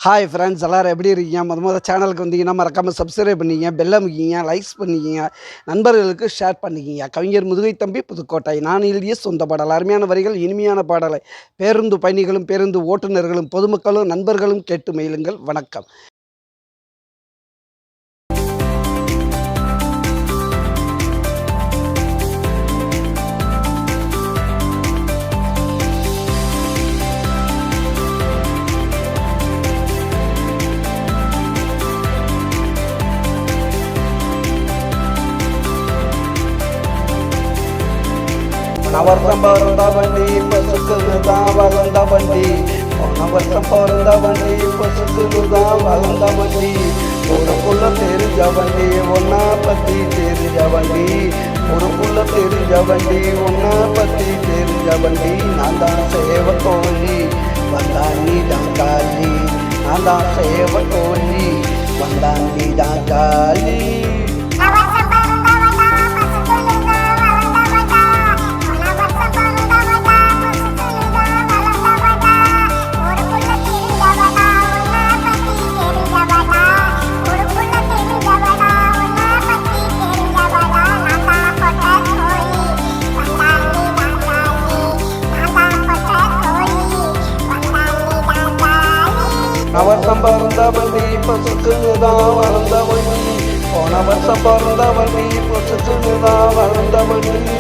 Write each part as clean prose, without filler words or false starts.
Hi friends, எல்லோரும் எப்படி இருக்கீங்க? மொதல் சேனலுக்கு வந்தீங்கன்னா மறக்காமல் சப்ஸ்கிரைப் பண்ணிக்கிங்க, பெல் அமுக்கிங்க, லைக்ஸ் பண்ணிக்கிங்க, நண்பர்களுக்கு ஷேர் பண்ணிக்கிங்க. கவிஞர் முதுகை தம்பி, புதுக்கோட்டை. நான் எழுதிய சொந்த பாடல். அருமையான வரிகள், இனிமையான பாடலை பேருந்து பயணிகளும், பேருந்து ஓட்டுநர்களும், பொதுமக்களும், நண்பர்களும் கேட்டு மகிழுங்கள். வணக்கம். வருஷம் பிறந்த வண்டி பசுக்குன்னு தான் வளர்ந்த வண்டி. போன வருஷம் பிறந்த வண்டி பசுக்குன்னு தான் வளர்ந்த வண்டி. ஊருக்குள்ள தெரிஞ்ச வண்டி ஒன்னா பத்தி தெரிஞ்ச வண்டி. ஊருக்குள்ள தெரிஞ்ச வண்டி ஒன்னா பத்தி தெரிஞ்ச வண்டி. நான் தான் சேவ கோழி வந்தா நீ தான் காலி. நான் தான் சேவ கோழி வந்தா நீ தான் காலி. வருஷம் பிறந்த வண்டி பசுக்குன்னு தான் வளர்ந்த வண்டி. போன வருஷம் பிறந்த வண்டி பசுக்குன்னு தான் வளர்ந்த வண்டி.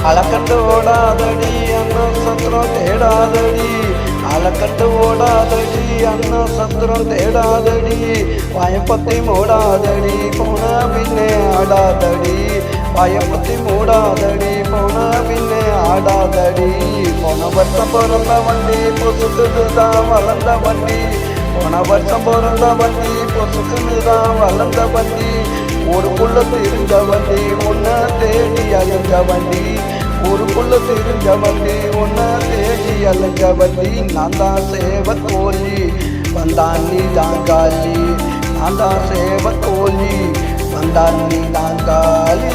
அலக்கண்டு ஓடாதடி அண்ணன் சத்திரம் தேடாதடி. அலக்கண்டு ஓடாதடி அண்ணன் சத்திரம் தேடாதடி. பயப்பத்தி மூடாதடி போன பின்னே ஆடாதடி. பயப்பத்தி மூடாதடி போன பின்னே ஆடாதடி. போன வருஷம் பிறந்த வண்டி பொசுக்குன்னு தான் வளர்ந்த வண்டி. போன வருஷம் பிறந்த வண்டி பொசுக்குன்னு தான் வளர்ந்த வண்டி. ஊருக்குள்ள தெரிஞ்ச வண்டி ஒன்ன தேடி அலைஞ்ச வண்டி. ஊருக்குள்ள தெரிஞ்ச வண்டி ஒன்ன தேடி அலைஞ்ச வண்டி. நான் தான் சேவ கோழி வந்தான் நீ தான் காலி. நான் தான் சேவ கோழி வந்தான் நீ தான் காலி.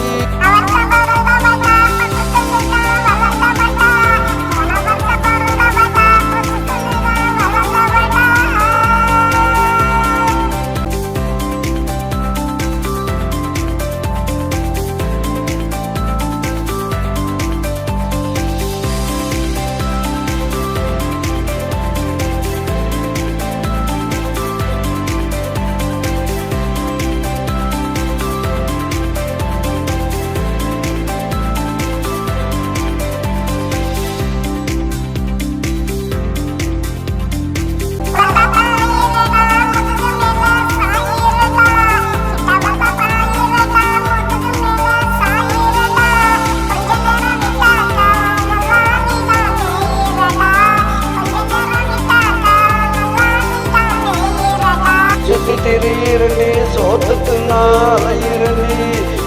திடீரெனி சோத்துக்கு நாளையிரணி.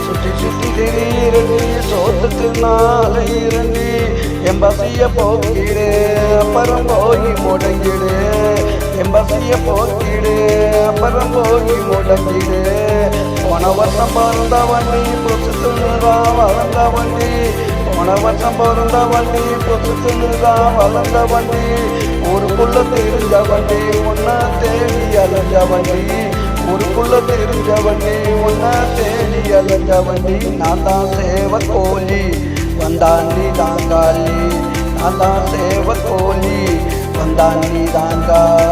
சுற்றி சுற்றி திடீரெனி சோத்துக்கு நாளையிரணி. எம்பசிய போக்கிடு அப்புறம் போய் முடங்கிடு. எம்பசிய போக்கிடு அப்புறம் போய் முடங்கிடு. போன வருஷம் பிறந்த வண்டி பொசுக்குன்னு தான் வளர்ந்த வண்டி. போன வருஷம் பிறந்த வண்டி பொசுக்குன்னு தான் வளர்ந்த வண்டி. ஊருக்குள்ள தெரிஞ்ச வண்டி ஒன்ன தேடி அலைஞ்ச வண்டி. ஊருக்குள்ள தெரிஞ்ச வண்டி ஒன்ன தேடி அலைஞ்ச வண்டி. நான் தான் சேவ கோழி வந்தான் நீ தான் காலி. நான் தான் சேவ கோழி வந்தான் நீ தான் காலி.